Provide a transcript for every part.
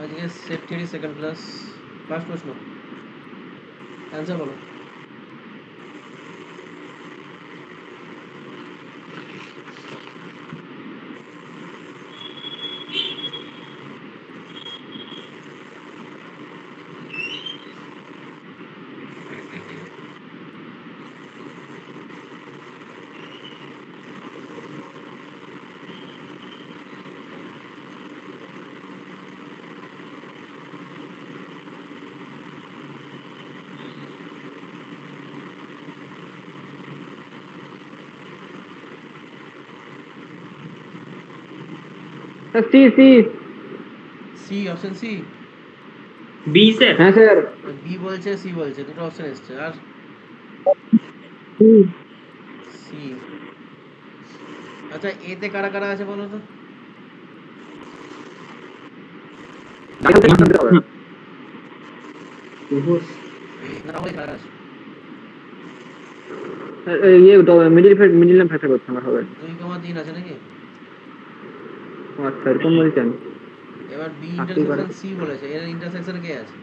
আজকে set theory second class first প্রশ্ন answer বলো। C C C option C. B sir. হ্যাঁ sir B বলছে সি বলছে, দুটো অপশন এসছে। আর সি। আচ্ছা এতে কারা কারা আছে বলো তো? না তাহলে কারা আছে? ये মিডিল নাম ফ্যাক্টর করতে আমার হবে 2,3 আছে নাকি? আচ্ছা এরকম বলছেন এবার বি থাকতেই পারে। ইন্টারসেকশন সি বলেছে, এর ইন্টারসেকশন কে আছে?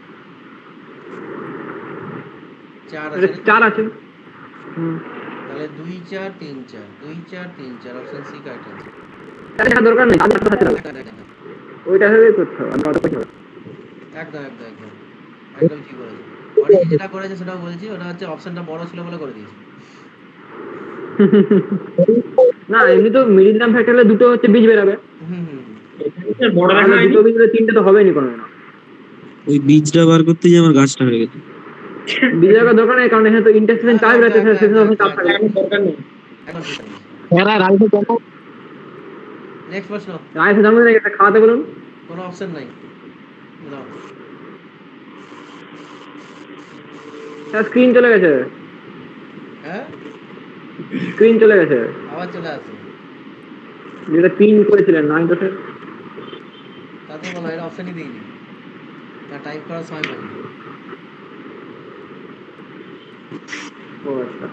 4 এটা আছে নাকি? 4 আছে হুম তাহলে 2 4 3 4 2 4 3 4 অপশন সি কারেক্ট আছে। এটা দরকার নেই আমি করতে চাই ওইটা হবে করতে হবে আমি অত কিছু না একদম একদম একদম একদম ঠিক বলেছে। অরিজিৎ যেটা করেছে সেটাও বলছি, ওটা হচ্ছে অপশনটা বড় ছিল বলে করে দিয়েছে। না এমনি তো মিডিল নাম ফ্যাক্টর হলে দুটো হচ্ছে বীজ বেরোবে হুম হুম হুম। স্যার বড় দেখা তাহলে হয়নি। দুটো বীজ তিনটে তো হবেই না কোনো না ওই বীজটা বার করতে গিয়ে আমার গাছটা হয়ে গেছে। বীজ লাগার দরকার নেই কারণ এখানে তো ইন্টারসেকশন চার্জ রয়েছে স্যার সেটা তখন চাপ থাকবে এখন দরকার নেই। একদম ঠিক আছে। এরা রাইসে কেন নেক্সট প্রশ্ন। রাইসে জন্ম থেকে একটা খাওয়াতে বলুন কোনো অপশন নাই। নাও। স্যার স্ক্রিন চলে গেছে হ্যাঁ স্ক্রিন চলে গেছে আবার চলে আসো। যেটা পিন করেছিলেন না তো স্যার তাতে বলো এটা অপশনই দিইনি, না টাইপ করার সময় পাইনি। ও আচ্ছা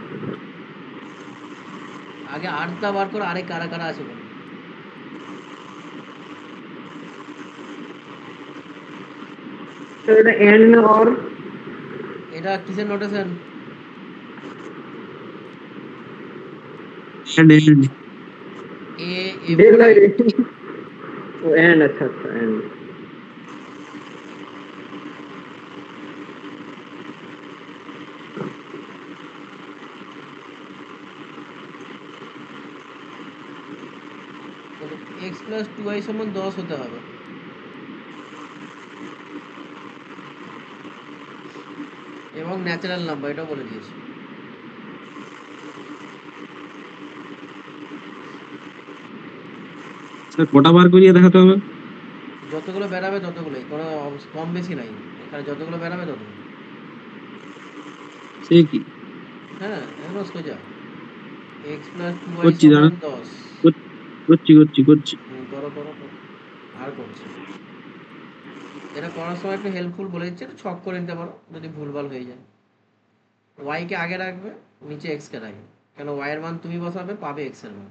আগে আটটা বার করে আরে কারা কারা আছে বলো। স্যার এটা এন্ড না অর এটা কিসের notation? And a dead light ও এন্ড আচ্ছা আচ্ছা এন্ড এক্স প্লাস 2y সমান 10 হতে হবে। এবং ন্যাচারাল নাম্বার এটাও বলে দিয়েছি। স্যার কটা বার করিয়ে দেখাতে হবে? যতগুলো বেরাবে ততগুলোই, কোনো কম বেশি নাই এখানে, যতগুলো বেরাবে ততগুলো। সে কি হ্যাঁ এখন সোজা এক্স প্লাস 2y করছি দাঁড়া, সমান 10। করছি করছি করছি। করো করো করো। আর করছি। এটা করার সময় একটু হেল্পফুল বলে দিচ্ছে, একটু ছক করে নিতে পারো যদি ভুলভাল হয়ে যায়। ওয়াই কে আগে রাখবে, নিচে এক্স কে রাখবে, কেন ওয়াই এর মান তুমি বসাবে, পাবে এক্স এর মান।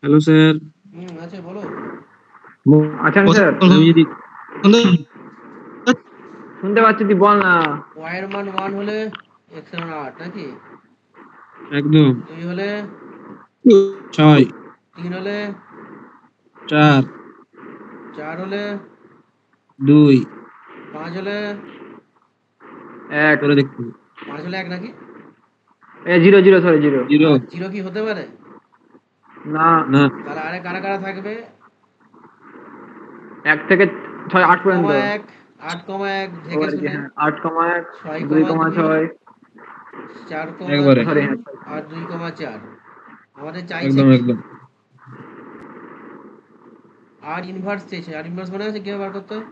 Hello sir. আচ্ছা বলো। আচ্ছা স্যার আমি যদি শুনতে পাচ্ছি তুই বল না ওয়াই এর মান 1 হলে এক্স এর মান 8 নাকি? একদম 2 হলে ছয় 3 হলে 4 4 হলে 2 5 হলে এক করে দেখতে 5 হলে 1 নাকি? Zero zero sorry zero. 0 0 কি হতে পারে? না, না তাহলে আরে কারা কারা থাকবে? 1 থেকে 6 8 পর্যন্ত। 8,1 8,1 ও দেখে আর কি, শুনে, হ্যাঁ 8,1 6,2 2,6 একবারে 4,2 সরি হ্যাঁ আর 2,4 আমাদের চাইছে একদম কি? একদম আর ইনভার্স চেয়েছে। আর ইনভার্স মনে আছে কিভাবে বার করতে হয়?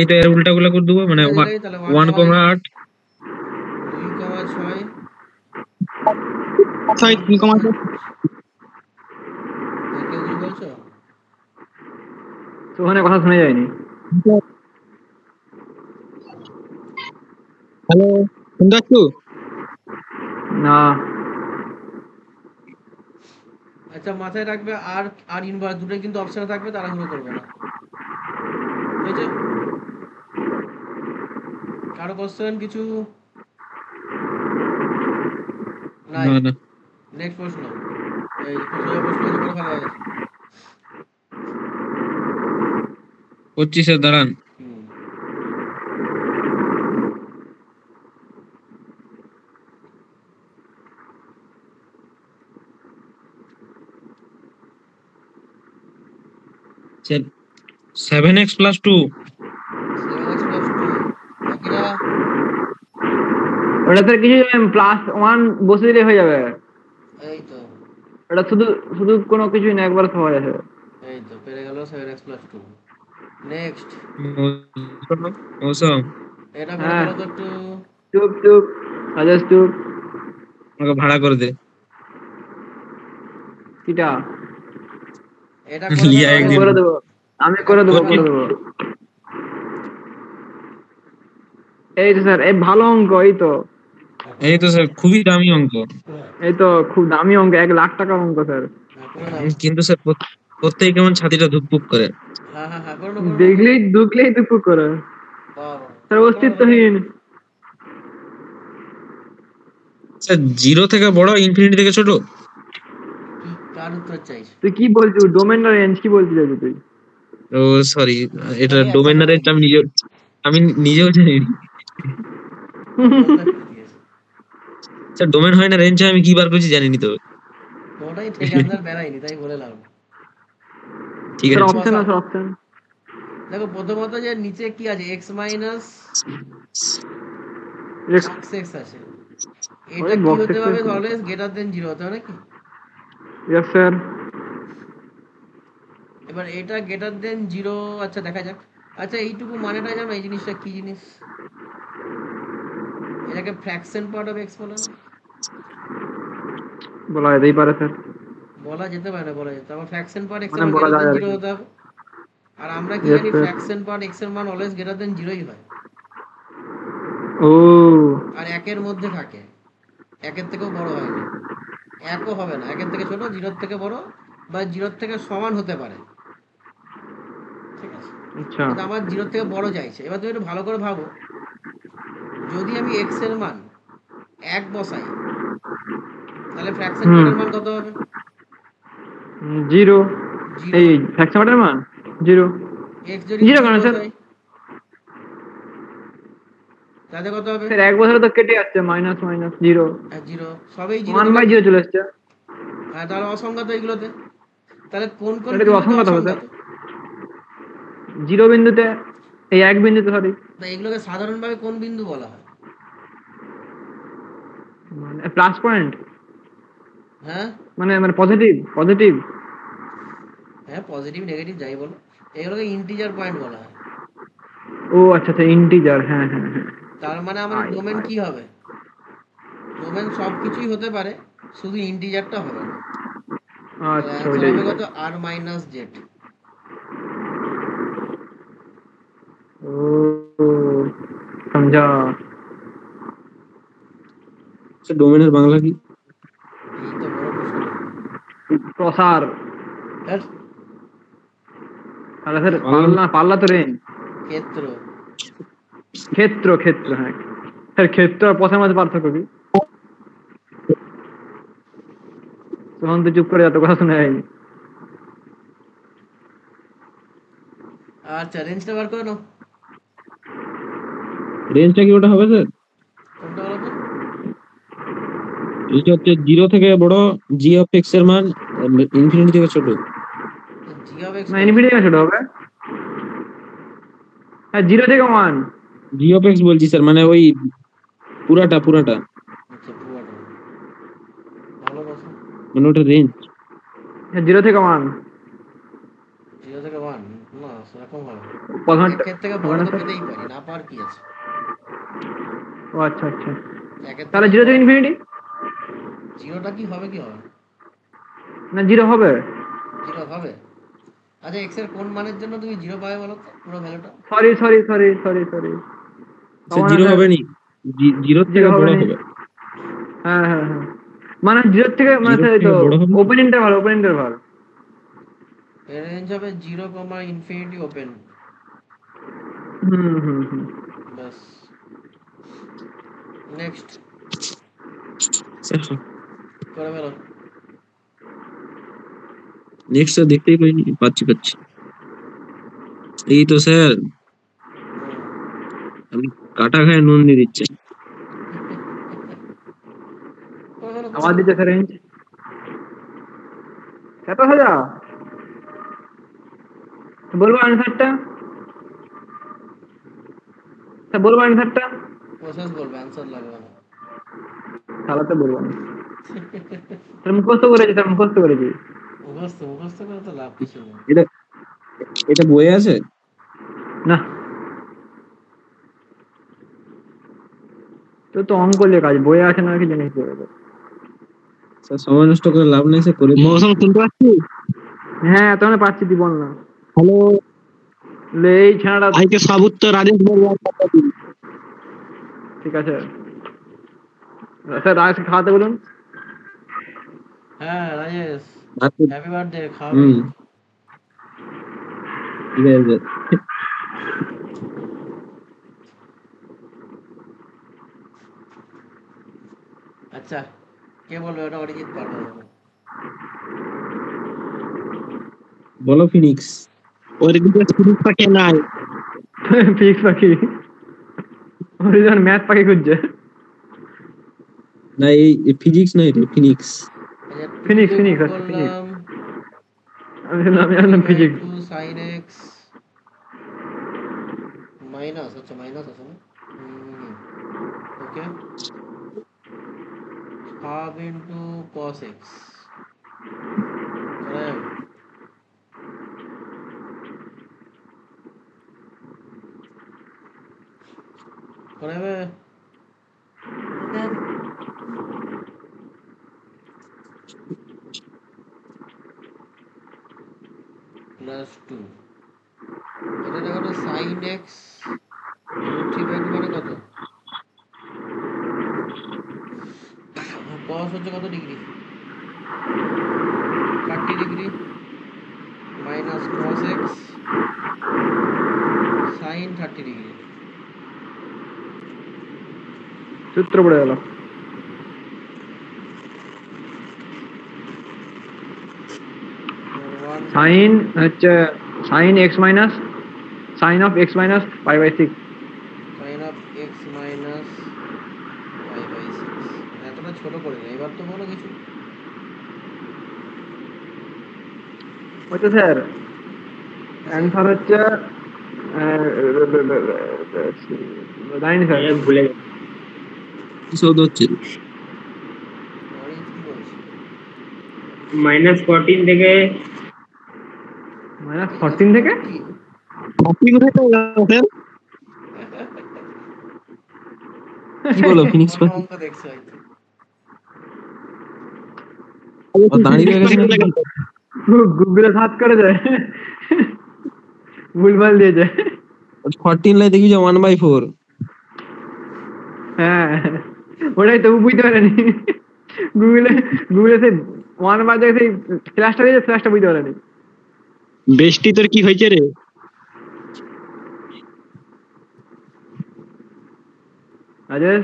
এটা এর উল্টা গুলা করে দেবো মানে এটাই তাহলে 1, 8 2,6 6 3, কেউ কিছু বলছো? তো ওখানে কথা শুনে যায়নি। হ্যালো শুনতে পাচ্ছ? না, আচ্ছা মাথায় রাখবে, আর আর ইনভার্স দুটোই কিন্তু অপশনে থাকবে, তাড়াহুড়ো করবে না। বুঝেছো? কারো কোশ্চেন কিছু নাই? না না নেক্সট প্রশ্ন। এই প্রশ্ন আছে, করে ফেলা হয়েছে। 25 দাঁড়ান। হুম। Sir, 7x plus 2 7x plus 2 বাকিরা ওটা তো কিছু +1 বসে দিলে হয়ে যাবে। এই তো এটা শুধু শুধু কোনো কিছুই না, একবার সহজ আছে। এই তো পেরে গেল 7x plus 2। নেক্সট মৌসুম এটা করে হ্যাঁ ফেলো তো একটু। চুপ চুপ, রাজেশ চুপ। আমাকে ভাড়া করে দে। কিটা এটা করে লিয়া ফেলো। আমি একদিন করে দেবো, আমি করে দেবো করে দেবো। এই তো স্যার, এই ভালো অঙ্ক, এই তো এই তো স্যার খুবই দামি অঙ্ক। এই তো খুব দামি অঙ্ক, 1 লাখ টাকার অঙ্ক স্যার। হ্যাঁ করে নাও। কিন্তু স্যার প্রত্যেক কেমন ছাতিটা ধুকপুক করে। হ্যাঁ হ্যাঁ হ্যাঁ করে নাও করে নাও। দেখলেই ঢুকলেই দুপুর করে বাহ স্যার, বাহ, করে নাও। অস্তিত্বহীন। স্যার 0 থেকে বড়, ইনফিনিটি থেকে ছোট। কি কার উত্তর চাইছো? তুই কি বলছিস, ডোমেন না রেঞ্জ, কি বলতে চাইছিস তুই? ও সরি, এটা আরে একটা ডোমেন না করে রেঞ্জ আমি নিজেও জানি না। বলতে দিয়েছে। স্যার ডোমেন হয় না রেঞ্জ হয়, আমি কি বার করছি জানিনি তো। ওটাই থেকে আপনার বেড়ায়নি তাই বলে লাভ নেই। ঠিক স্যার আছে অপশন আছে, অপশন। দেখো প্রথমত যে নিচে কি আছে, x মাইনাস cos x আছে। এটা কি হতে হবে? অলওয়েজ গ্রেটার দেন 0 হতে হবে নাকি? Yes sir. এবার এটা গ্রেটার দেন 0। আচ্ছা দেখা যাক। আচ্ছা এইটুকু মানেটা জানো, এই জিনিসটা কি জিনিস? এটাকে ফ্র্যাকশন পার্ট অফ x বলে না? বলা যেতেই পারে স্যার, বলা যেতে পারে না, বলা যেতে। আবার ফ্র্যাকশন পার্ট x এর মানে মান বলা গ্রেটার যায় দেন আর 0 কি। হতে হবে। আর আমরা কি ইয়েস জানি স্যার। ফ্র্যাকশন পার্ট x এর মান অলওয়েজ গ্রেটার দেন 0ই হয়। ও আর একের মধ্যে থাকে, একের থেকেও বড় হয় না, একও হবে না, একের থেকে ছোট, 0-র থেকে বড় বা 0-র থেকে সমান হতে পারে। ঠিক আছে, আচ্ছা। কিন্তু আমার 0-র থেকে বড় চাইছে। এবার তুমি একটু ভালো করে ভাবো, যদি আমি x এর মান 1 বসাই, তাহলে ফ্র্যাকশন পার্টের মান কত হবে? 0। 0। এই ফ্র্যাকশন পার্টের মান 0। x যদি 0 3 কেন স্যার? বসাই তাহলে কত হবে? স্যার 1 বছরে তো কেটে যাচ্ছে, মাইনাস মাইনাস 0, 0 সবই 0 তো 1/0 নাকি? চলে এসছে। হ্যাঁ তাহলে অসংখ্যাত এইগুলোতে। তাহলে কোন কোন এটা কি বিন্দুতে অসংখ্যাত হবে স্যার? অসংখ্যাত? 0 বিন্দুতে, এই 1 বিন্দুতে সরি, তা এগুলোকে সাধারণভাবে কোন বিন্দু বলা হয়? মানে প্লাস পয়েন্ট, হ্যাঁ মানে মানে পজিটিভ পজিটিভ। হ্যাঁ পজিটিভ নেগেটিভ যাই বলো, এগুলোকে ইন্টিজার পয়েন্ট বলা হয়। ও আচ্ছা আচ্ছা, ইন্টিজার, হ্যাঁ হ্যাঁ হ্যাঁ। তার মানে আমাদের আই ডোমেন আই কি হবে? ডোমেন সবকিছুই হতে পারে, শুধু ইন্টিজারটা হবে না। আচ্ছা, অ্যান্সার ওইটাই হবে ওইটাই। কত? আর মাইনাস জেড। ও সমঝা। স্যার ডোমেনের বাংলা কি? এই তো বড় প্রশ্ন। প্রসার। ধ্যাৎ, তাহলে স্যার বাংলা পাল্লা, পাল্লা তো রেঞ্জ। ক্ষেত্র। ক্ষেত্র, ক্ষেত্র হ্যাঁ স্যার, ক্ষেত্র আর প্রসার মাঝে পার্থক্য কি? তখন তো চুপ করে যত কথা শুনে যায়নি। আচ্ছা রেঞ্জটা বার করে নাও। রেঞ্জটা কি ওটা হবে স্যার? কোনটা বলো তো? এটা হচ্ছে 0 থেকে বড়, জি অফ এক্স এর মান ইনফিনিটি থেকে ছোট। জি অফ এক্স না ইনফিনিটি থেকে ছোট হবে। হ্যাঁ 0 থেকে 1। জি অফ এক্স বলছি স্যার, মানে ওই পুরাটা পুরাটা, আচ্ছা পুরোটা ভালো কথা। মানে ওটা রেঞ্জ। হ্যাঁ 0 থেকে 1। 0 থেকে 1 না সেরকম হবে। প্রথমটা একের থেকে বড় হবে না তো স্যার? পেতেই পারি, না পার কি আছে। ও আচ্ছা আচ্ছা। একের তাহলে থেকে 0 থেকে বড় ইনফিনিটি? জিরোটা কি হবে কি হবে? না 0 হবে। জিরো হবে। আচ্ছা এক্স এর কোন মানের জন্য তুমি জিরো পাবে বলো তো, পুরো ভ্যালুটা? Sorry sorry sorry sorry sorry. Sir হবে না জিরো স্যার, হবে নি, 0 0 থেকে হবে বড় না। হবে। হ্যাঁ হ্যাঁ হ্যাঁ, মানে 0 থেকে মানে 0 স্যার এই থেকে তো বড় হবে। Open interval, open interval. এর রেঞ্জ হবে 0, ইনফিনিটি ওপেন। হুম হুম হুম। ব্যাস। নেক্সট স্যার করে ফেলো। নেক্সট স্যার দেখতেই পাইনি, পাচ্ছি। এই তো স্যার, আপনি কাটা খায় নুন দিয়ে দিচ্ছেন। করে ফেলো করে আমার ফেলো। দিকে স্যার রেঞ্জ কত হাজার, বলবো আনসারটা? স্যার বলবো আনসারটা? প্রসেস বলবে, অ্যান্সার লাগবে না। তাহলে তো বলবো না স্যার, মুখস্থ করেছি স্যার, মুখস্থ করেছি। মুখস্থ করে তো লাভ কিছু নেই। এটা এটা বইয়ে আছে? না তো তো অঙ্ক নিয়ে কাজ, বইয়ে আছে না কি জিনিস বইয়ে। স্যার সময় নষ্ট করে লাভ নেই স্যার, করে দিন। মৌসুম শুনতে পাচ্ছি? হ্যাঁ তখন পাচ্ছি, তুই বল না। হ্যালো, লে এই ছানাটা। আজকে সব উত্তর রাজেশ বলবো। ঠিক আছে স্যার, রাজকে খাওয়াতে বলুন। হ্যাঁ রাজেশ, আচ্ছা, হ্যাপি বার্থডে, খাওয়াবে হুম, কিন্তু। ঠিক আছে স্যার। আচ্ছা কে বলবে, ওটা অরিজিৎ পাঠাবে যাবে। বলো ফিনিক্স। ওর দিকে স্পিরিট পাকে নাই। ফিক্স পাখি, ওর ম্যাথ পাখি খুঁজছে। না এই ফিজিক্স নয়, এটা ফিনিক্স। আচ্ছা টু ফিনিক্স কে গুণ ফিনিক্স আচ্ছা ফিনিক্স। করলাম আমি থ্রি জানলাম by physics. Two sine x minus, আচ্ছা মাইনাস আছে না, okay, half into cos x. করা যাবে? করা যাবে? প্লাস টু, এটা দেখো তো sine x root three by two মানে কত? কস হচ্ছে কত degree? 30 degree minus cos x sine 30 degree. সূত্র পড়ে গেল। সাইন হচ্ছে sine x minus sine of x minus pi by 6। Sine of x minus pi by 6। এতটা ছোট করে না, এবার তো বলো কিছু। ওইটা স্যার অ্যান্সার হচ্ছে জানি স্যার। ভুলে গেছি। কি শব্দ হচ্ছে? অরিজিৎ কি বলছে? -14 থেকে -14 থেকে। কপি করে তো স্যার। কি বলো ফিনিক্স অন্য পাখি? অঙ্ক দেখছো হয়তো। ও দাঁড়িয়ে রয়ে গেছে নাকি? গুগলে সার্চ করে যায়, ভুলভাল দিয়ে যায়। 14 লাই দেখি যে 1/4। হ্যাঁ ওটাই তো বুঝতে পারেনি। গুগলে গুগলে সেই 1 বাদে সেই ফ্ল্যাশটা দিয়েছে, ফ্ল্যাশটা বুঝতে পারেনি। বেষ্টি তোর কি হয়েছে রে? রাজেশ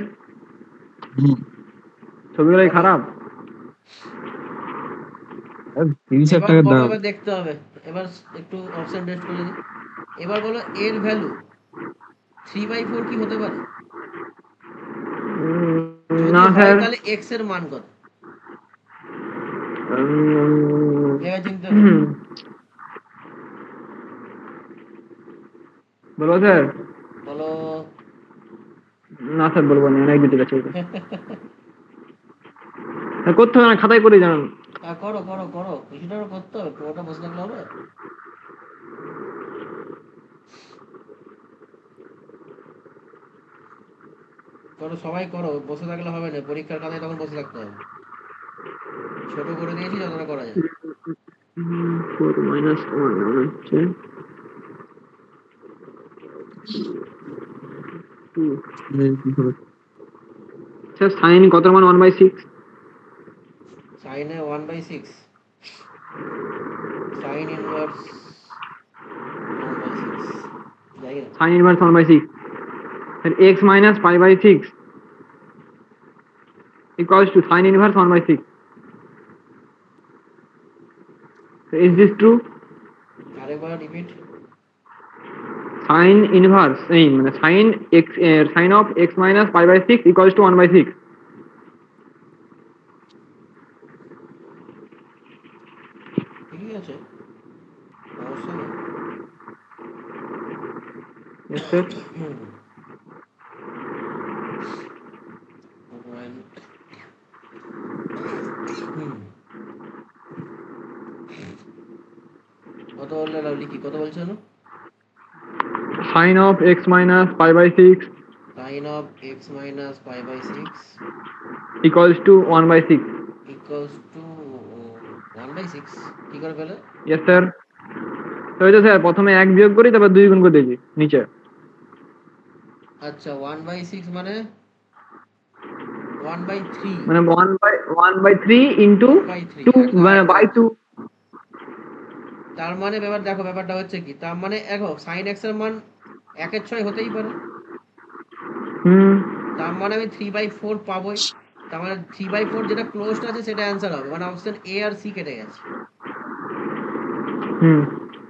হুম, ছবিগুলো বলো। খারাপ। 30,000 এবার টাকার বলো, দাম। এবার দেখতে হবে। এবার একটু অপশন টেস্ট করে দিই। এবার বলো এর ভ্যালু 3/4 কি হতে পারে? যদি না হয় স্যার। তাহলে এক্স এর মান কত? ভেবে চিন্তে বলো। বলবো স্যার? বলো। না স্যার বলবো না, অনেক দিতে গেছে। করতে হবে না, খাতায় করে জানান। করো করো করো, কিছুটা তো করতে হবে, পুরোটা বসে থাকলে হবে? করো, সবাই করো, বসে থাকলে হবে না, পরীক্ষার খাতায় তখন বসে থাকতে হবে। ছোট করে দিয়েছি যতটা করা যায়। 4 minus 1 হচ্ছে 2। স্যার সাইন কত মান 1/6? সাইনে 1/6, সাইন ইনভার্স 1/6, যাই না। Sign inverse 1/6, sir x minus pi/6 equals to sin inverse 1/6. So is this true? আরেকবার রিপিট। Sin inverse এই মানে sin x sin of x minus pi/6 equals to 1/6. ঠিকই আছে, সমস্যা নেই। Yes sir. কত বললে লাভলি, কি কত বলছো না? Sin of x minus pi/6 sine of x minus pi equals to 1/6. Equals to 1/6, কি করে পেলে? Yes sir. তো এই তো স্যার প্রথমে 1 বিয়োগ করি, তারপর 2 গুণ করে দিয়েছি নিচে। আচ্ছা, 1/6 মানে 1/3, মানে 1/3 into 1/3 2 মানে by 2। তার মানে ব্যাপার দেখো, ব্যাপারটা হচ্ছে কি, তার মানে দেখো সাইন এক্স এর মান 1/6 হতেই পারে। তার মানে আমি 3/4 পাবোই। তার মানে 3/4 যেটা ক্লোজড আছে সেটা অ্যান্সার হবে, মানে অপশন এ আর সি কেটে গেছে।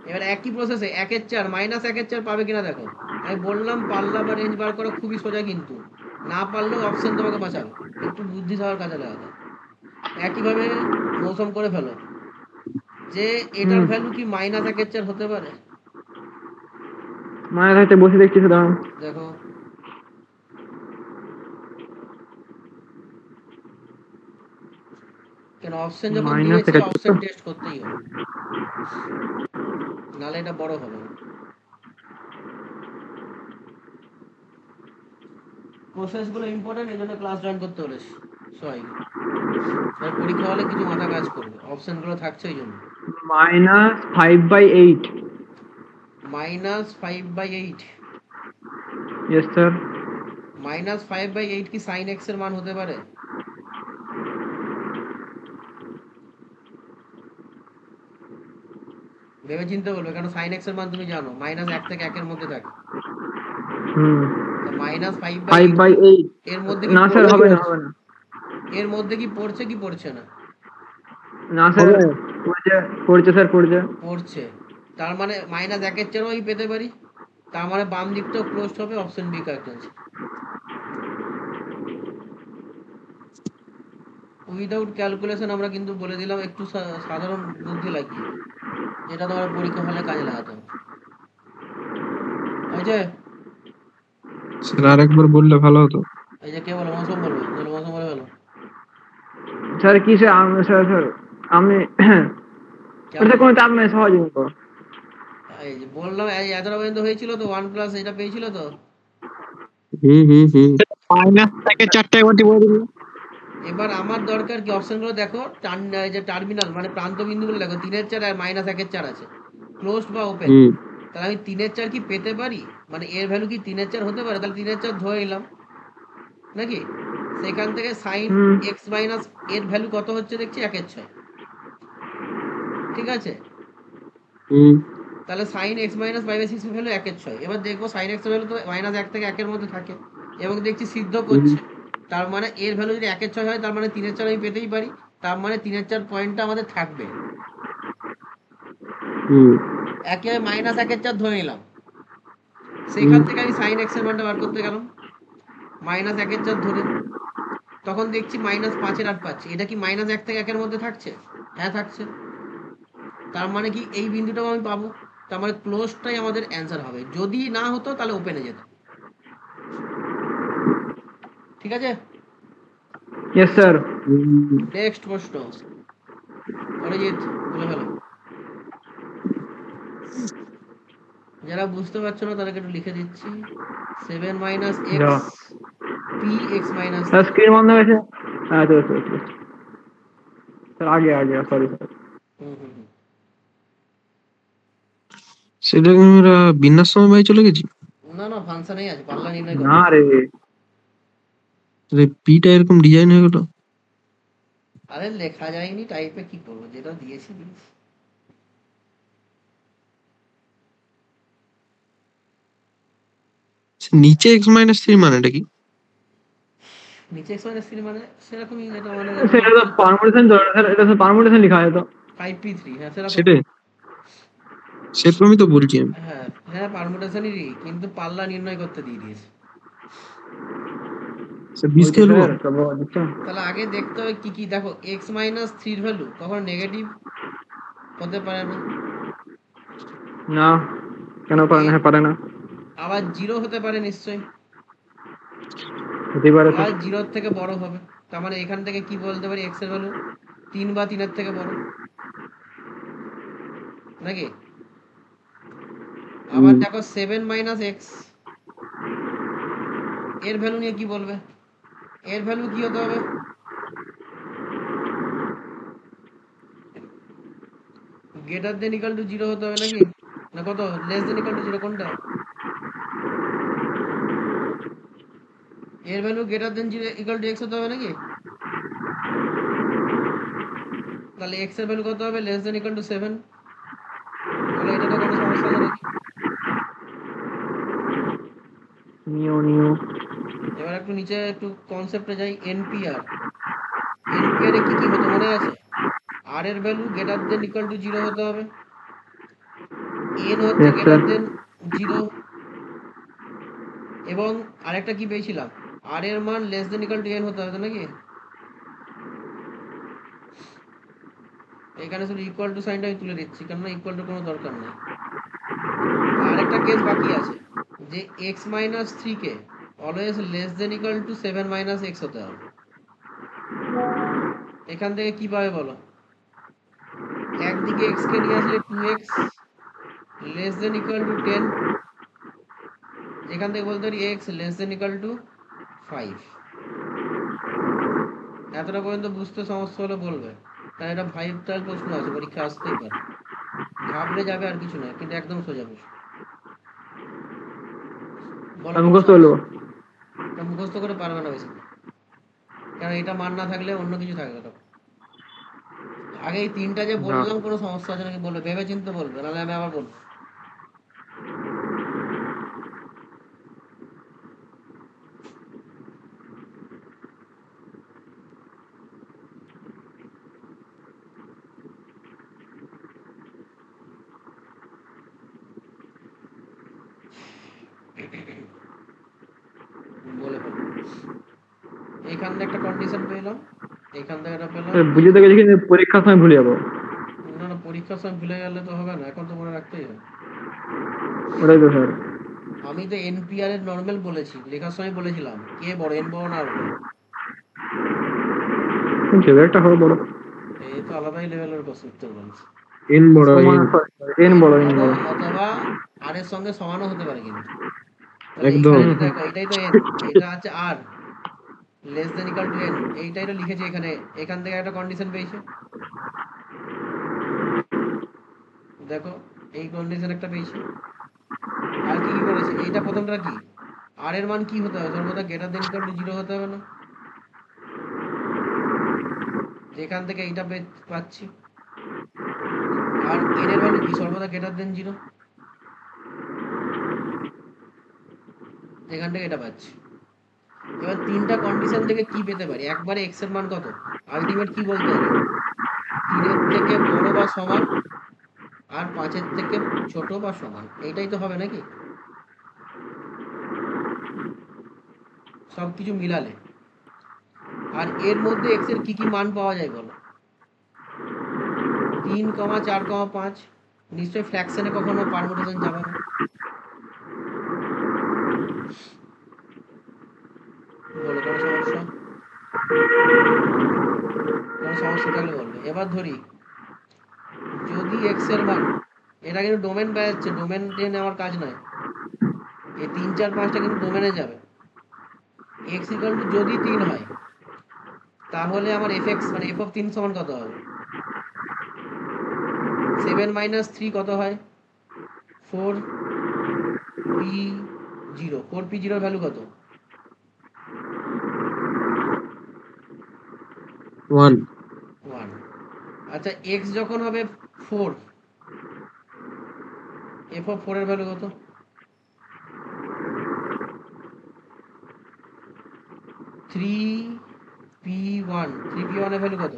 এবার একই প্রসেসে 1/4 মাইনাস 1/4 পাবে কিনা দেখো। আমি বললাম পাল্লা বা রেঞ্জ বার করা খুবই সোজা, কিন্তু না পারলেও অপশন তোমাকে বাঁচাবে, একটু বুদ্ধি থাকার কাজে লাগাতে। একইভাবে মৌসুম করে ফেলো যে এটার ভ্যালু কি মাইনাস 1/4 হতে পারে। মানে হয়তো বসে দেখছি তো দাঁড়ান। দেখো কেন, অপশন যখন মাইনাস দিয়েছি 1/4 অপশন টেস্ট করতেই হবে, নাহলে এটা বড় হবে না। প্রসেসগুলো ইম্পর্টেন্ট, এই জন্য ক্লাস জয়েন করতে বলেছি সবাইকে। আর পরীক্ষা হলে কিছু মাথা কাজ করবে, অপশনগুলো থাকছে এই জন্য। -5/8। -5/8, Yes sir. -5/8 কি সাইন এক্স এর মান হতে পারে? ভেবে চিন্তে বলবে, কারণ সাইন এক্স এর মান তুমি জানো -1 থেকে 1 এর মধ্যে থাকে। -5/8 5/8 এর মধ্যে কি না স্যার হবে না, হবে না। এর মধ্যে কি পড়ছে কি পড়ছে না? না স্যার পড়ছে স্যার পড়ছে। পড়ছে, তার মানে -1/4 আমি পেতে পারি। তার মানে বাম দিকটাও ক্লোজড হবে, অপশন বি কারেক্ট আছে। উইদাউট ক্যালকুলেশন আমরা কিন্তু বলে দিলাম, একটু সাধারণ বুদ্ধি লাগিয়ে, যেটা তোমার পরীক্ষা হলে কাজে লাগাতে হবে। এই যে স্যার আরেকবার বললে ভালো হতো। এই যে কে বলো, মৌসুম বলবে, চলো মৌসুম বলে বলো। স্যার কি স্যার স্যার আমি ওটা কোনো চাপ নেই, সহজ অঙ্ক। এই যে বললাম, এই এতটা পর্যন্ত হয়েছিল তো, 1+ এটা পেয়েছিল তো। মাইনাস থেকে 4টা একবার বলে দিন। এবার আমার দরকার কি, অপশনগুলো দেখো, এই যে টার্মিনাল মানে প্রান্ত বিন্দুগুলো দেখো, 3/4 আর -1/4 আছে, ক্লোজড বা ওপেন। তাহলে আমি 3/4 কি পেতে পারি, মানে এর ভ্যালু কি 3/4 হতে পারে? তাহলে 3/4 ধরে নিলাম নাকি। সেখান থেকে সাইন এক্স মাইনাস এর ভ্যালু কত হচ্ছে দেখছি 1/6, ঠিক আছে। তাহলে সাইন এক্স মাইনাস /6 এর ভ্যালু 1/6। এবার দেখবো সাইন এক্স এর ভ্যালু তো -1 থেকে 1 এর মধ্যে থাকে, এবং দেখছি সিদ্ধ করছে। তার মানে এর ভ্যালু যদি 1/6 হয়, তার মানে 3/4 আমি পেতেই পারি। তার মানে 3-4 পয়েন্টটা আমাদের থাকবে। হুম একেবারে -1/4 ধরে নিলাম, সেখান থেকে আমি sin x এর মানটা বার করতে গেলাম -1/4 ধরে, তখন দেখছি -5/8 পাচ্ছি। এটা কি -1 থেকে 1 এর মধ্যে থাকছে? হ্যাঁ থাকছে। তার মানে কি এই বিন্দুটাও আমি পাবো, তার মানে ক্লোজটাই আমাদের অ্যান্সার হবে। যদি না হতো তাহলে ওপেনে যেত। ঠিক আছে, ইয়েস স্যার। নেক্সট প্রশ্ন। অরিজিৎ বলে ফেলো। যারা বুঝতে পারছো না তাদেরকে একটু লিখে দিচ্ছি, 7 - যা x p x - 3। Sir screen বন্ধ হয়ে গেছে। হ্যাঁ তো স্যার আগে আগে সরি স্যার। হুম হুম হুম। সেটা কি আমরা বিন্যাস সময় বাই চলে গেছি? না না, ফাংশনেই আছে, পাল্লা নির্ণয় করো। না রে, পিটা এরকম ডিজাইন হয়ে গেল। আরে লেখা যায়নি টাইপে, কি করবো, যেটা দিয়েছি দিয়েছি। নিচে x-3 মানেটা কি? নিচে x - 3 মানে সেরকমই, এটা মানে সেটা তো পারমুটেশন, এটা তো পারমুটেশন লেখা হয় তো। 5p3, হ্যাঁ সেরকমই। সেটাই, সেরকমই তো বলছি আমি। হ্যাঁ হ্যাঁ, পারমুটেশনই, কিন্তু পাল্লা নির্ণয় করতে দিয়ে দিয়েছে। ওই বিষ তো খেলবো। স্যার সব দিচ্ছেন। তাহলে আগে দেখতে হবে কি কি, দেখো x - 3 এর ভ্যালু কখনো নেগেটিভ হতে পারে না, না, কেন পারে না? এ হ্যাঁ পারে না, আবার 0 হতে পারে নিশ্চয়ই, হতেই পারে আর স্যার। 0 থেকে বড় হবে। তার মানে এখান থেকে কি বলতে পারি, x এর ভ্যালু 3 বা 3 এর থেকে বড়, নাকি? আবার দেখো 7 - x, এর ভ্যালু নিয়ে কি বলবে? এর ভ্যালু কি হতে হবে? গ্রেটার দেন ইকুয়াল টু 0 হতে হবে নাকি? না কত, লেস দেন ইকুয়াল টু 0, কোনটা? এর value greater than 0 equal to x হতে হবে নাকি? তাহলে x এর ভ্যালু কত হবে? Less than equal two 7। বলো, এটা তো কোনো সমস্যা হবে নাকি? নিও নিও। এবার একটু নিচে একটু কনসেপ্টে যাই। এনপিআর, এনপিআর এ কি কি হতো মনে আছে? আর এর value greater than equal two 0 হতে হবে, এন হচ্ছে ইয়েস স্যার। গ্রেটার দেন 0, এবং আরেকটা কি পেয়েছিলাম, আর এর মান less than equal to N হতে হবে তো নাকি? এখানে শুধু ইকুয়াল টু সাইনটা আমি তুলে দিচ্ছি, কেননা ইকুয়াল টু কোনো দরকার নেই। আরেকটা কেস বাকি আছে, যে x - 3 কে always less than equal two 7 - x হতে হবে। এখান থেকে কি পাবে বলো? একদিকে x কে নিয়ে আসলে 2x less than equal two 10, এখান থেকে বলতে পারি x less than equal two 5। এতটা পর্যন্ত বুঝতে সমস্যা হলে বলবে, কারণ এটা 5 টার প্রশ্ন আছে, পরীক্ষা আসতেই পারে। ঘাবড়ে যাবে আর কিছু নয়, কিন্তু একদম সোজা প্রশ্ন। বলো আমি কোনো মুখস্থ সমস্যা? বলবো। এটা মুখস্থ করে পারবে না বেশি, কারণ এটা মান না থাকলে অন্য কিছু থাকবে তখন। আগে এই তিনটা যে না, বললাম কোনো সমস্যা আছে নাকি বলবে, ভেবে চিন্তে বলবে, নাহলে আমি আবার বলবো। বলে ফেলো। এইখান থেকে একটা কন্ডিশন পেলাম, এইখান থেকে একটা পেলাম, বুঝে তো গেছি কিন্তু পরীক্ষার সময় ভুলে যাবো। না না, পরীক্ষার সময় ভুলে গেলে তো হবে না, এখন তো মনে রাখতেই হবে। ওটাই তো স্যার। আমি তো এনপিআর এর নর্মাল বলেছি, লেখার সময় বলেছিলাম কে বড়, এন বড় না আর বড়। কেউ একটা হবে বড়। এই তো আলাদাই লেভেলের উত্তর বলছি। এন বড় সমান, এন। এন এন বড়, এন বড় বড়। অথবা আর এর সঙ্গে সমানও হতে পারে কিন্তু। তাহলে একদম। এইখানে যে দেখো, এটাই তো এন, এটা আছে আর less than equal to N, এইটাই তো লিখেছি এখানে। এখান থেকে একটা কন্ডিশন পেয়েছে, দেখো এই কন্ডিশন একটা পেয়েছি। আর কি কি করেছে, এইটা প্রথমটা কি, আর এর মান কি হতে হবে, সর্বদা গ্রেটার দেন ইকুয়াল টু 0 হতে হবে না? এখান থেকে এইটা পাচ্ছি। আর এন এর ভ্যালু কি, সর্বদা গ্রেটার দেন 0, এখান থেকে এটা পাচ্ছি। এবার তিনটা কন্ডিশন থেকে কি পেতে পারি, একবারে এক্স এর মান কত, আলটিমেট কি বলতে হবে? 3-এর থেকে বড় বা সমান আর 5-এর থেকে ছোট বা সমান, এইটাই তো হবে নাকি? সবকিছু মিলালে। আর এর মধ্যে এক্স এর কি কি মান পাওয়া যায় বলো? 3, 4, 5। নিশ্চয়ই ফ্র্যাকশনে কখনো পারমুটেশন যাবে না। বলো কোনো সমস্যা? কোনো সমস্যা থাকলে বলবে। এবার ধরি যদি এক্স এর মান, এটা কিন্তু ডোমেন বেড়াচ্ছে, ডোমেন টেনে আমার কাজ নয়, এই 3, 4, 5টা কিন্তু ডোমেনে যাবে। এক্স ইকাল টু যদি 3 হয়, তাহলে আমার এফ এক্স মানে এফ অফ 3 সমান কত হবে? 7 - 3 কত হয়? 4p0। 4p0 ভ্যালু কত? 1 1। আচ্ছা এক্স যখন হবে 4, এফ অফ 4 এর ভ্যালু কত? 3p1। 3p1 এর ভ্যালু কত?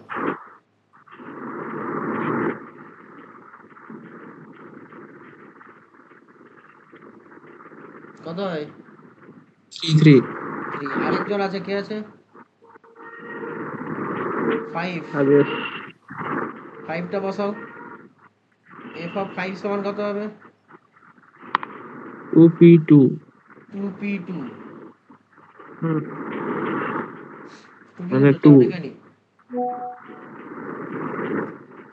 কত হয়? 3 3। আরেকজন আছে, কে আছে? 5। আদেশ 5টা বসাও। এফ অফ 5 সমান কত হবে? 2p2 2p2। হুম 2p মানে তো 2 দেখে নি।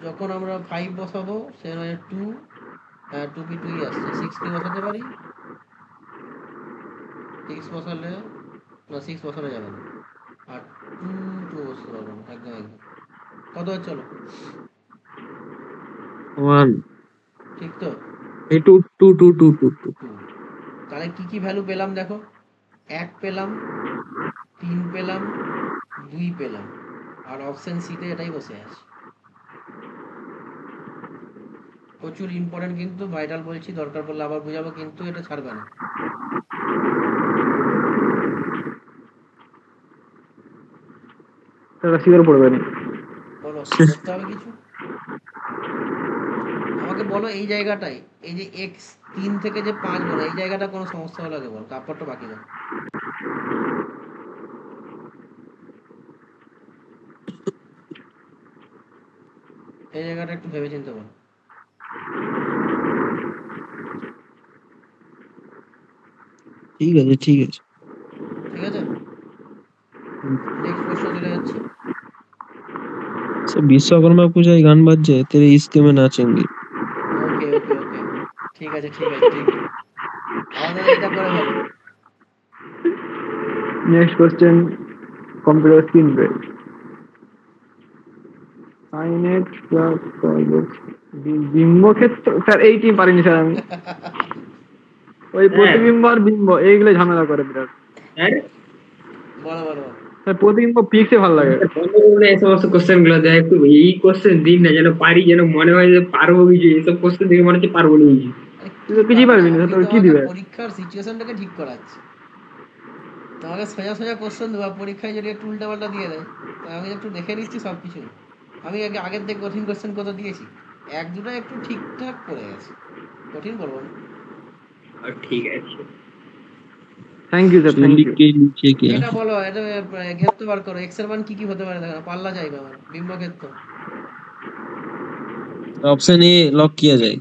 যখন আমরা 5 বসাবো সে মানে 2, 2p2ই আসছে। 6p বসাতে পারি? 6 বসালে না, 6 বসানো যাবে না। আর 2 বসাতে পারবো না, একদম একদম। কত হচ্ছে চলো? 1 ঠিক তো? এই 2 2। তাহলে কি কি ভ্যালু পেলাম দেখো? 1 পেলাম, 3 পেলাম, 2 পেলাম, আর অপশন সিতে এটাই বসে আছে। প্রচুর ইম্পর্টেন্ট কিন্তু, ভাইটাল বলছি, দরকার পড়লে আবার বুঝাবো, কিন্তু এটা ছাড়বে না। তারা শিকার পড়বে না। বলো করতে হবে কিছু? আমাকে বলো এই জায়গাটায়, এই যে এক্স 3 থেকে যে 5 বলো, এই জায়গাটা কোনো সমস্যা হলে আগে বলো, তারপরটা বাকি দাও। এই জায়গাটা একটু ভেবে চিন্তে বলো। ঠিক আছে ঠিক আছে। ঠিক আছে, নেক্সট প্রশ্ন চলে যাচ্ছি। সে বিশ্বকর্মা পূজায় গান বাজছে, তেরে ইস্কে মে নাচেঙ্গে। ওকে ওকে ওকে, ঠিক আছে ঠিক আছে ঠিক আছে, আমাদের এইটা করে ফেলো। Next question, computer screen break. সাইনেট প্লাস বিম্বক্ষেত্র, স্যার এইটি পারিনি স্যার আমি। ওই প্রতিবিম্ব আর বিম্ব এইগুলো ঝামেলা করে বিরাট। বলো বলো বলো। স্যার প্রতিবিম্ব পিক্সে ভালো লাগে। এই সমস্ত কোশ্চেন গুলো দেয় একটু, এই কোশ্চেন দিন না, যেন পারি, যেন মনে হয় যে পারবো কিছু। এইসব কোশ্চেন দেখে মনে হচ্ছে পারবো না কিছু। আরে তুই কি তো কিছুই পারবে না, পারবি না, আমি তোর কি তোমাকে দিবে? পরীক্ষার সিচুয়েশনটাকে ঠিক করাচ্ছি। তোমাকে সোজা সোজা কোশ্চেন দেবো, পরীক্ষায় যদি একটু উল্টাপাল্টা দিয়ে দেয়, তো আমি একটু দেখে নিচ্ছি সব কিছু। আমি আগে আগের থেকে কঠিন কোশ্চেন কত দিয়েছি, এক দুটো একটু ঠিকঠাক করে গেছে, কঠিন বলবো না। ঠিক আছে, থ্যাংক ইউ স্যার, থ্যাংক চুলি ইউ। কে নিচে কে। এটা বলো, এটা ক্ষেত্র বার করো, এক্স এর মান কি কি হতে পারে দেখো, পাল্লা চাইবে আমার, বিম্ব ক্ষেত্র। ऑप्शन ए लॉक किया जाए।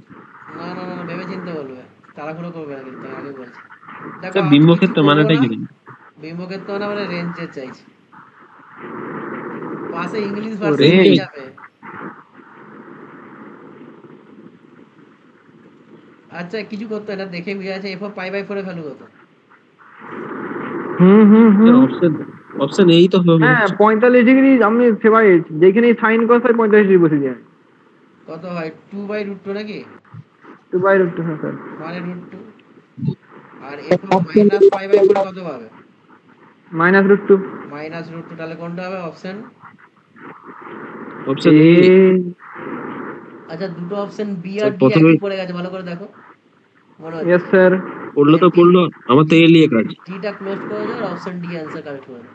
না না না না, ভেবে চিন্তে বলবে, তাড়াহুড়ো করবে না কিন্তু, আমি আগে বলছি। দেখো স্যার আমি বিম্ব কিছু ক্ষেত্র করবো মানেটা না, কি? বিম্ব ক্ষেত্র না মানে রেঞ্জের চাইছি, পাশে ইংলিশ ও ভার্সন রেঞ্জ। পেয়ে যাবে। আচ্ছা কিছু করতে হয় না, দেখে বুঝে আছে, এফ অফ পাই বাই 4 এর ভ্যালু কত? হুম হুম স্যার হুম ऑप्शन ऑप्शन यही तो হবে মনে হ্যাঁ হচ্ছে। 45 ডিগ্রি, আমি সেবাই যেখানে সাইন কস হয় 45 ডিগ্রি বসে যায়। কত হয়? 2/√2 নাকি? 2/√2, হ্যাঁ স্যার। মানে √2। আর F of minus pi by 4 কত পাবে? -√2। -√2। তাহলে কোনটা হবে অপশন? ऑप्शन এ ए। আচ্ছা দুটো অপশন বি আর স্যার ডি প্রথমে একই পড়ে গেছে, ভালো করে দেখো, মনে হচ্ছে। Yes sir. পড়লো তো পড়লো, আমার তো এ লিয়ে কাজ। ডিটা ক্লোজ করে দাও আর অপশন ডি অ্যান্সার কারেক্ট করে দাও।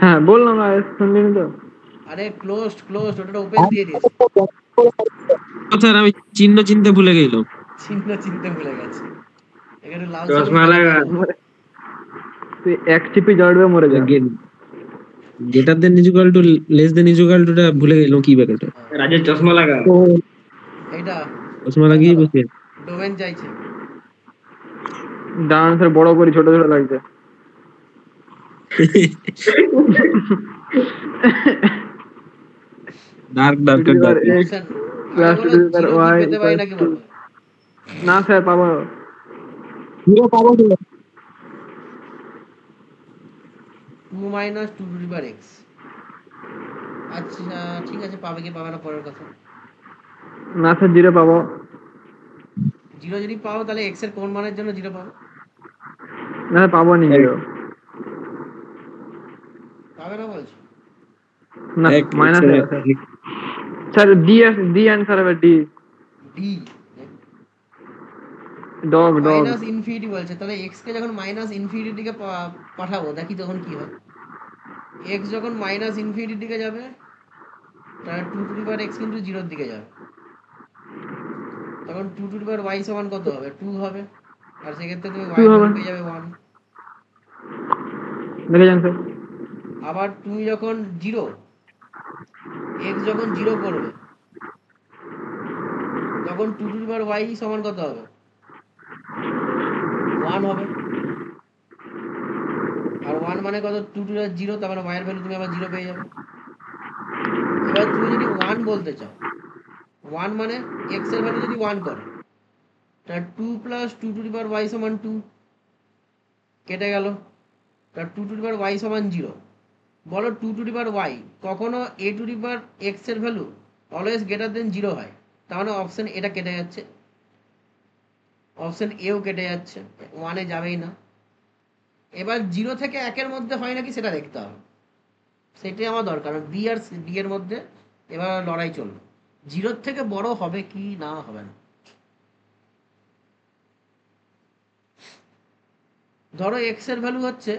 হ্যাঁ বললাম না, শুনলিনি তো। আরে ক্লোজড ওটা ওপেন দিয়ে দিয়েছে। স্যার আমি চিহ্ন চিনতে ভুলে গেলাম। চিহ্ন চিনতে ভুলে গেছে। এখানে লাল চশমা লাগা। তুই এক চিপি জড়বে মরে যা। Greater than equal two less than equal টুটা ভুলে গেলাম কি ব্যাপারটা। রাজের চশমা লাগা। এইটা চশমা লাগিয়ে বসে ডোমেন চাইছে। ডান্সের বড় করি, ছোট ছোট লাগছে। ডার্ক এবার X অপশন প্লাস আগে বলো জিরো কি y পেতে পারি নাকি বলো। না স্যার পাবো। জিরো পাবো তো। 2 minus 2 to the power x। আচ্ছা ঠিক আছে, পাবে কি পাবে না পরের কথা। না স্যার জিরো পাবো। জিরো যদি পাও তাহলে x এর কোন মানের জন্য জিরো পাবে? না পাবো নি জিরো। পাবে না বলছো? না মাইনাস স্যার ডি অ্যান্সার হবে D. D dog dog. Minus infinity বলছে, তাহলে x কে যখন মাইনাস ইনফিনিটির দিকে পাঠাবো দেখি তখন কি হয়। x যখন মাইনাস ইনফিনিটির দিকে যাবে তাহলে 2 টু দি পাওয়ার x কিন্তু জিরোর দিকে যাবে। তখন 2 টু দি পাওয়ার y সমান কত হবে? 2 হবে। আর সেক্ষেত্রে তুমি y হবে। পেয়ে যাবে 1। দেখে যান স্যার। আবার তুমি যখন জিরো x যখন জিরো করবে তখন 2 টু দি পাওয়ার y সমান কত হবে? 1 হবে। আর 1 মানে কত? 2 টু দি পাওয়ার 0, তার মানে y এর ভ্যালু তুমি আবার 0 পেয়ে যাবে। এবার তুমি যদি 1 বলতে চাও, 1 মানে x এর ভ্যালু যদি 1 করে তাহলে 2 plus 2 to the power y সমান 2 কেটে গেল। তার 2 টু দি পাওয়ার y সমান 0। বলো 2 টু দি পাওয়ার y কখনো a two the power x এর ভ্যালু অলওয়েজ গ্রেটার দেন 0 হয়। তার মানে অপশন এটা কেটে যাচ্ছে, অপশন এও কেটে যাচ্ছে, 1 এ যাবেই না। এবার 0 থেকে 1 এর মধ্যে হয় নাকি সেটা দেখতে হবে, সেটাই আমার দরকার। বি আর ডি এর মধ্যে এবার লড়াই চলবে, 0 থেকে বড় হবে কি না হবে না। ধরো এক্স এর ভ্যালু হচ্ছে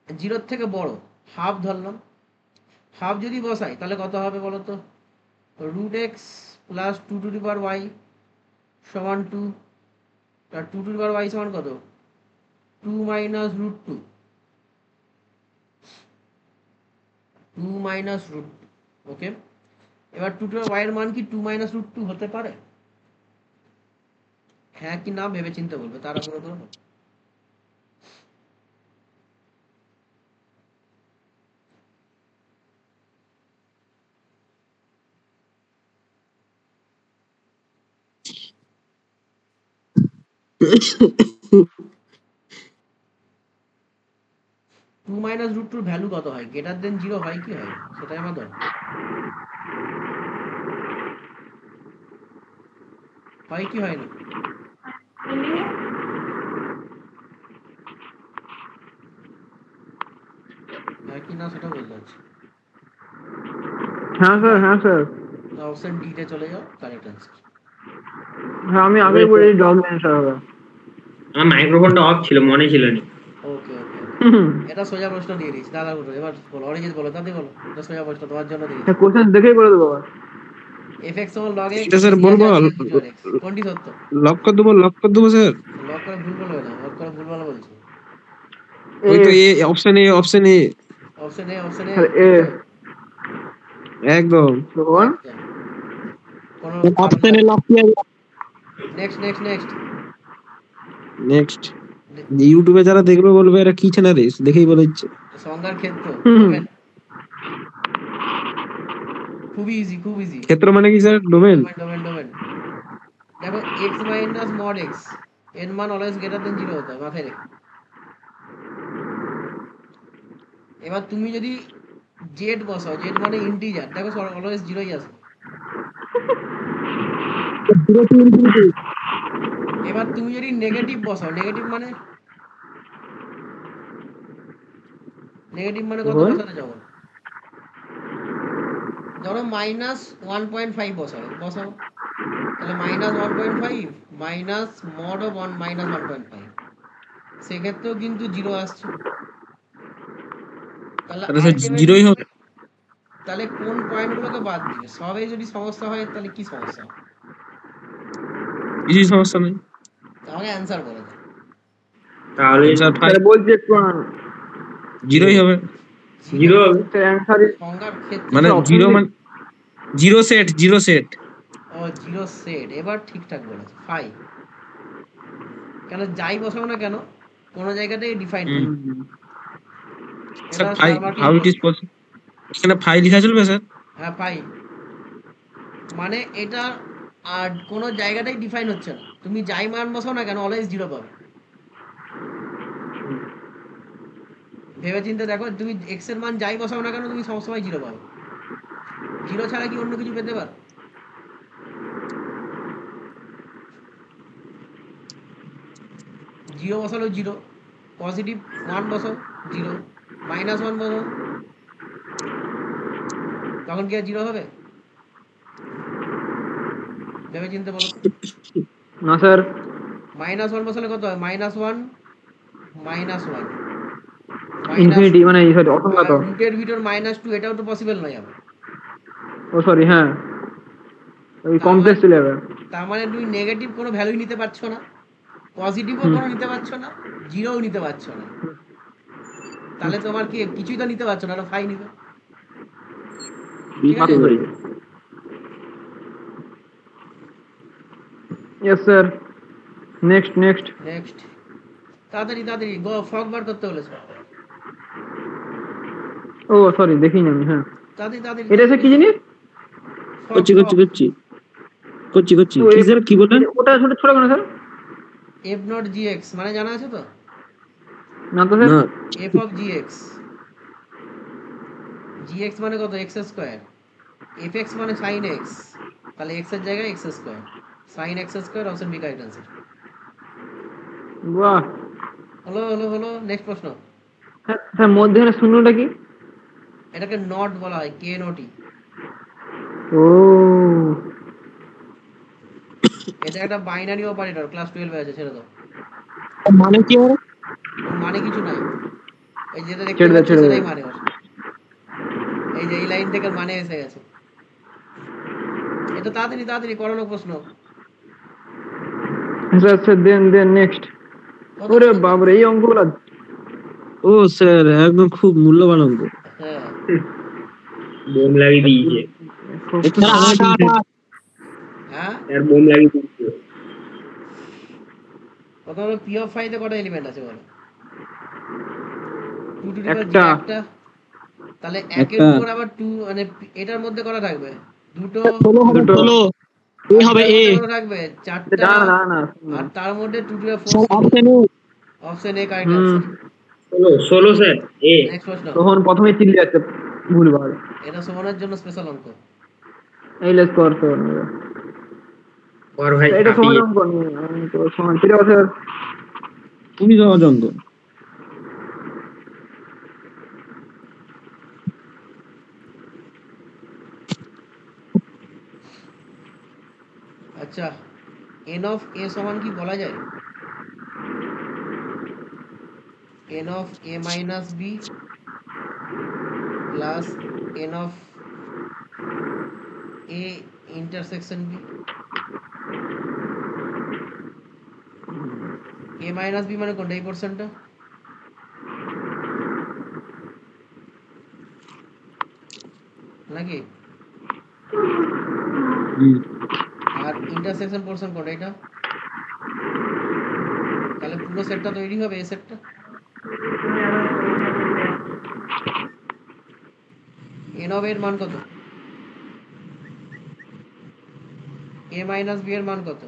0 থেকে বড়, হাফ ধরলাম। হাফ যদি বসাই তাহলে কত হবে বলো তো? Root x plus 2 to the power y সমান 2। আর 2 টু দি পাওয়ার ওয়াই সমান কত? 2 মাইনাস রুট 2, 2 মাইনাস রুট। ওকে, এবার 2 টু দি পাওয়ার ওয়াই এর মান কি 2 মাইনাস রুট 2 হতে পারে? হ্যাঁ কি না ভেবে চিন্তে বলবে, তার আগ্রহ তো না। টু মাইনাস রুট টুর ভ্যালু কত হয়? গ্রেটার দেন 0 হয় কি হয় সেটাই আমার দরকার। হয় কি হয় না? হয় কি না সেটা বলতে হচ্ছে। হ্যাঁ স্যার, হ্যাঁ স্যার। অপশন ডি তে চলে যাও, কারেক্ট অ্যান্সার। হ্যাঁ আমি আগে বলেছি ডগ অ্যান্সার হবে। আমার মাইক্রোফোনটা অফ ছিল, মনে ছিল না। ওকে ওকে, এটা সোজা প্রশ্ন দিয়ে দিয়েছি দাদা বলো। এবার বলো, অরিজিৎ বলো, তাতে বলো, এটা সোজা প্রশ্ন তোমার জন্য দিয়েছি। হ্যাঁ কোশ্চেন দেখেই বলে দেবো। এফএক্স সমান লগ এক্স, এটা স্যার বলবো কোনটি সত্য? লক করে দেবো স্যার। লক করে ভুল বলবে না, লক করে ভুল ভালো বলছি। ওই তো A option A option A sir A একদম। কোন অপশনে লক কি আছে? নেক্সট নেক্সট ইউটিউবে যারা দেখবে বলবে এরা কি চেনা রে, দেখেই বলে দিচ্ছে। সংজ্ঞার ক্ষেত্র খুবই ইজি, খুব ইজি। ক্ষেত্র মানে কি স্যার? ডোমেন। ডোমেন দেখো, এক্স মাইনাস মড এক্স এর মান অলওয়েজ গ্রেটার দেন 0 হতে হবে, মাথায় রেখো। এবার তুমি যদি জেড বসাও, জেড মানে ইন্টিজার, দেখো অলওয়েজ 0ই আসবে। এবার তুমি যদি নেগেটিভ বসাও, নেগেটিভ মানে কত বসাতে যাবো? ধরো মাইনাস 1.5 বসাও, তাহলে minus 1.5 minus mod of 1 minus 1.5, সেক্ষেত্রেও কিন্তু 0 আসছে। তাহলে তাহলে স্যার ultimately জিরোই হবে। তাহলে কোন পয়েন্টগুলোকে বাদ দিবে? সবে যদি সমস্যা হয় তাহলে কি সমস্যা? কিছুই সমস্যা নেই। আমাকে অ্যান্সার বলে দাও। তাহলে স্যার 5 স্যার বলছি একটু জিরোই হবে। জিরো হবে। স্যার অ্যান্সার সংজ্ঞার ক্ষেত্রে মানে স্যার, জিরো option মানে জিরো সেট, জিরো সেট। ও জিরো সেট, এবার ঠিকঠাক বলেছে। ফাই কেন যাই বসাও না কেন কোনো জায়গাতেই ডিফাইন হুম। নেই। স্যার এটা phi star marking how it is করছে। পসিবল? এখানে ফাই লেখা চলবে স্যার? হ্যাঁ পাই, মানে এটা আর কোনো জায়গাটাই ডিফাইন হচ্ছে না, তুমি যাই মান বসাও না কেন অলওয়েজ জিরো পাবে। ভেবে চিন্তে দেখো, তুমি এক্স এর মান যাই বসাও না কেন তুমি সবসময় জিরো পাবে। জিরো ছাড়া কি অন্য কিছু পেতে পারো? জিরো বসালেও জিরো, পজিটিভ ওয়ান বসাও জিরো, মাইনাস ওয়ান বসাও, তখন কি আর জিরো হবে? ভেবে চিন্তে বলো তো। না স্যার, মাইনাস ওয়ান বসালে কত হয়? Minus one minus one minus infinity মানে সরি অসংখ্যাত। রুটের ভিতর মাইনাস টু, এটাও তো পসিবল নয় আবার। ও সরি, হ্যাঁ ওই তার কমপ্লেক্স মানে চলে যাবে। তার মানে তুমি নেগেটিভ কোনো ভ্যালুই নিতে পারছো না, পজিটিভও হুম, কোনো নিতে পারছো না, জিরোও নিতে পারছো না। তাহলে তোমার কি কিছুই তো নিতে পারছো না, আরো ফাই নিবে। ঠিক আছে, sorry. Yes sir, next next. Next. তাড়াতাড়ি তাড়াতাড়ি গো, ফগ বার করতে বলেছে। ও সরি, দেখিনি আমি। হ্যাঁ, তাড়াতাড়ি তাড়াতাড়ি এটা স্যার কি জিনিস? ফগ করছি করছি ফগ করছি করছি করছি। তো কি স্যার কি বললেন? ওটা ছোট ছোট কেন sir? F not g x মানে জানা আছে তো? না তো স্যার। না। F of g x, g x মানে কত? X square. এফ এক্স মানে সাইন এক্স, তাহলে এক্স এর জায়গায় x square, sine x square, option B correct answer. বাহ। হলো হলো হলো, নেক্সট প্রশ্ন। হ্যাঁ স্যার, মধ্যখানে শূন্যটা কি? এটাকে নট বলা হয়, কে নটি। ও এটা একটা বাইনারি অপারেটর, ক্লাস 12 এ আছে, ছেড়ে দাও। মানে কি ওর? ওর মানে কিছু নাই, এই যেটা দেখতে ছেড়ে দাও পাচ্ছ ছেড়ে দাও। সেটাই মানে ওর। এই যে এই লাইন থেকে মানে এসে গেছে। এটা তাড়াতাড়ি তাড়াতাড়ি করানো প্রশ্ন। স্যার স্যার দেন দেন নেক্সট। কত ওরে কত? বাবরে, এই অঙ্কগুলো! ও স্যার একদম খুব মূল্যবান অঙ্ক। হ্যাঁ বোম লাগিয়ে দিয়েছে। একটু স্যার সময় আট দিন আট স্যার। আট। হ্যাঁ, আর বোম লাগিয়ে দিয়েছে। কত হলো? পি অফ ফাইতে কটা এলিমেন্ট আছে বলো? 2 টু দি পাওয়ার জি একটা। একটা, তাহলে একের একটা। উপর আবার 2, মানে এটার মধ্যে কটা থাকবে? দুটো। 16 হবে, দুটো। 16। এ আর হবে এটার এ। মধ্যে কটা থাকবে? চারটা। দাঁড়া না না আর তার মধ্যে 2 to the power 4 sir 16। Option A. Option A correct hmm, answer. 16 sir A. Next প্রশ্ন। তখন প্রথমে চিল্লি যাচ্ছে ভুলভাল। এটা সুমনের জন্য স্পেশাল অঙ্ক। এই লেস কর তো। ওর ভাই এটা সহজ ছাপিয়ে। অঙ্ক নিয়ে তো সমান ঠিক আছে। খুবই সহজ অঙ্ক। আচ্ছা, এন অফ এ সমান কি বলা যায়? N of a minus b plus N of A intersection b. A minus b মানে কোনটা? এই পোর্শনটা নাকি? হুম। আর ইন্টারসেকশন পোর্শন কোনটা? এটা। তাহলে পুরো সেটটা তৈরি হবে, এই সেটটা। এন অফ এর মান কত? এ মাইনাস বি এর মান কত?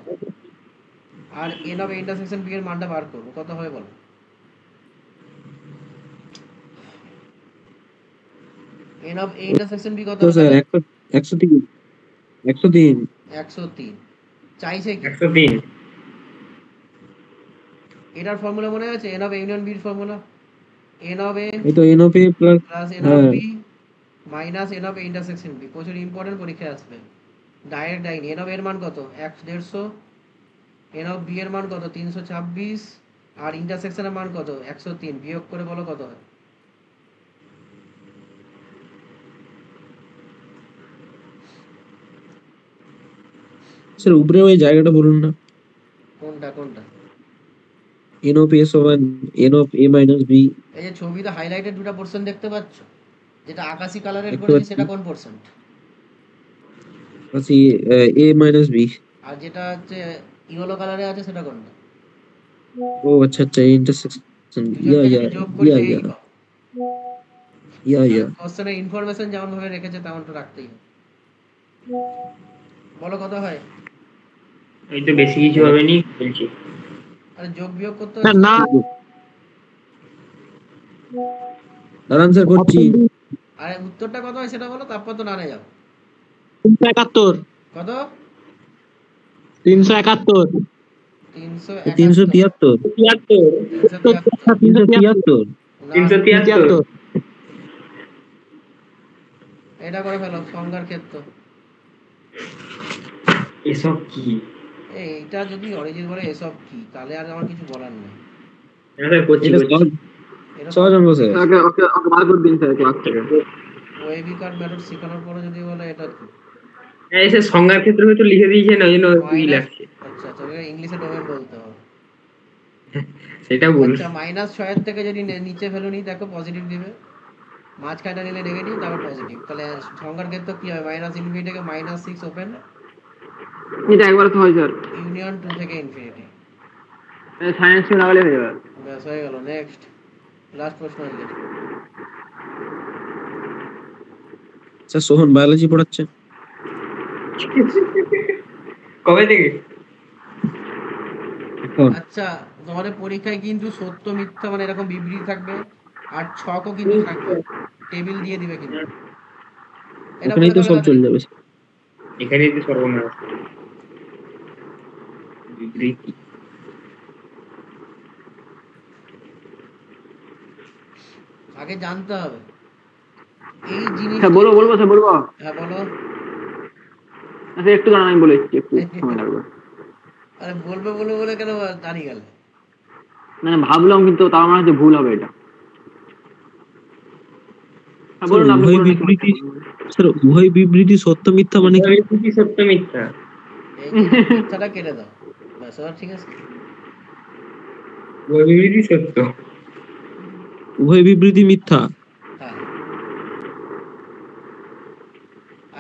আর এন অফ ইন্টারসেকশন বি এর মানটা বার করবো, কত হবে বলো? N of A intersection b কত তো হবে স্যার তাহলে? 103 103। 103। চাইছে কি? 103। এটার ফর্মুলা মনে আছে? এন অফ এ ইউনিয়ন বির ফর্মুলা। এন অফ এ এই তো N of A plus. Plus N of হ্যাঁ। B minus N of A intersection B. প্রচুর ইম্পর্টেন্ট, পরীক্ষায় আসবে। ডাইরেক্ট ডাইনি। এন অফ এর মান কত? 150। এন অফ বি এর মান কত? 326। আর ইন্টারসেকশনের মান কত? 103। বিয়োগ করে বলো কত হয়। স্যার উপরে ওই জায়গাটা বলুন না। কোনটা কোনটা? n of a1 n of a minus b। এই যে ছবিতে হাইলাইটেড দুটো পোর্শন দেখতে পাচ্ছ, যেটা আকাশি কালারের দেখতে করেছি পাচ্ছি। সেটা কোন পোর্শন? আচ্ছা a minus b। আর যেটা হচ্ছে ইয়েলো কালারে আছে সেটা কোনটা? ও আচ্ছা আচ্ছা ইন্টারসেকশন। ইয়া দুজনকে ইয়া যদি যোগ ইয়া করি ইয়া এই পাবো। ইয়া ইয়া কোশ্চেনের ইনফরমেশন যেমন ভাবে রেখেছে তেমন তো রাখতেই হবে। বলো কত হয়? এই তো বেশি কিছু হবে নি বলছি। আরে যোগ বিয়োগ করতে না, না দাঁড়ান স্যার করছি। আরে উত্তরটা কত হয় সেটা বলো, তারপর তো নানে যাও। 371 কত? 371 373 373 373 এটা করে ফেলো সংজ্ঞার ক্ষেত্র। এসব কি? এইটা যদি অরিজিন বলে এসব কি, তাহলে আর আমার কিছু বলার নেই। হ্যাঁ স্যার করছি এটা করছি। এটা সহজ অঙ্ক স্যার। ওকে ওকে ওকে বার করে দিন স্যার ক্লাস থেকে। ওয়েবি কার্ড মেথড শেখানোর পরে যদি বলে এটা কি? হ্যাঁ এসে সংজ্ঞার ক্ষেত্রে তো লিখে দিয়েছে না, ওই জন্য ই লাগছে। আচ্ছা আচ্ছা, ইংলিশে ডোমেন বলতে হবে। সেটা বল। আচ্ছা -6 থেকে যদি নিচে ভ্যালু নিই দেখো পজিটিভ দিবে, মাঝখানটা নিলে নেগেটিভ তারপর পজিটিভ, তাহলে সংজ্ঞার ক্ষেত্রে কি হবে? -ইনফিনিটি থেকে -6 ওপেন এটা একবার তো হয় স্যার, ইউনিয়ন 2 থেকে ইনফিনিটি। সায়েন্স নিয়ে লাগালে হয়ে যাবে। ব্যাস হয়ে গেল। নেক্সট লাস্ট প্রশ্ন আজকে। স্যার সোহন বায়োলজি পড়াচ্ছে। কবে থেকে? এখন আচ্ছা তোমাদের পরীক্ষায় কিন্তু সত্য মিথ্যা মানে এরকম বিবৃতি থাকবে, আর ছকও কিন্তু থাকবে, টেবিল দিয়ে দিবে কিন্তু। এটা ওখানেই বলে তো দাও সব তাড়াতাড়ি। চলে যাবে। এখানেই তো সর্বনাশ। বিবৃতি। আগে জানতে হবে এই জিনিস। স্যার বলবো বলবো স্যার বলবো। হ্যাঁ বলো। আচ্ছা একটু দাঁড়ান আমি বলে এসেছি, একটু সময় লাগবে। আরে বলবে বলে বলে কেন দাঁড়িয়ে গেলে? মানে ভাবলাম কিন্তু তার আমার হচ্ছে ভুল হবে এটা। হ্যাঁ, বলুন আপনি উভয় বলুন। বিবৃতি স্যার উভয় বিবৃতি সত্য মিথ্যা মানে কি? বিবৃতি সত্য মিথ্যা। এই যে মিথ্যাটা কেটে দাও, ব্যাস এবার ঠিক আছে। বিবৃতি সত্য। উভয় বিবৃতি মিথ্যা। হ্যাঁ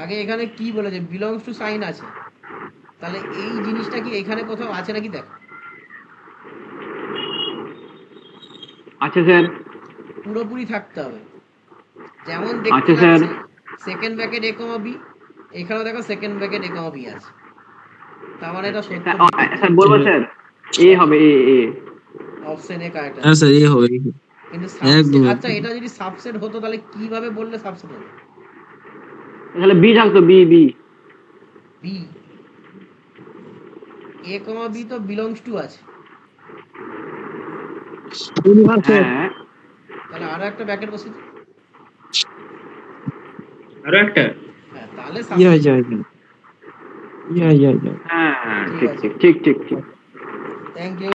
আগে এখানে কি বলেছে? বিলংস টু সাইন আছে, তাহলে এই জিনিসটা কি এখানে কোথাও আছে নাকি দেখো। আচ্ছা স্যার। পুরোপুরি থাকতে হবে, যেমন আচ্ছা দেখতে স্যার। পাচ্ছি সেকেন্ড ব্র্যাকেট a, b, এখানেও দেখো সেকেন্ড ব্র্যাকেট a, b আছে, তার মানে এটা সত্য। স্যার বলবো স্যার, এ হবে এ এ। অপশন এ কারেক্ট হ্যাঁ আছে। স্যার এই হবে। কিন্তু একদম আচ্ছা এটা যদি সাবসেট হতো তাহলে কিভাবে বললে সাবসেট হতো? তাহলে বি থাকতো, b b. B a, b তো বিলংস টু আছে, ইউনিভার্সেল হ্যাঁ তাহলে আরো একটা ব্র্যাকেট বসিয়ে দিই। আরো একটা। হ্যাঁ তাহলে ইয়া subset। ইয়া ইয়া ইয়া ইয়া। হ্যাঁ ঠিক ঠিক আছে। ঠিক ঠিক ঠিক ঠিক। Thank you.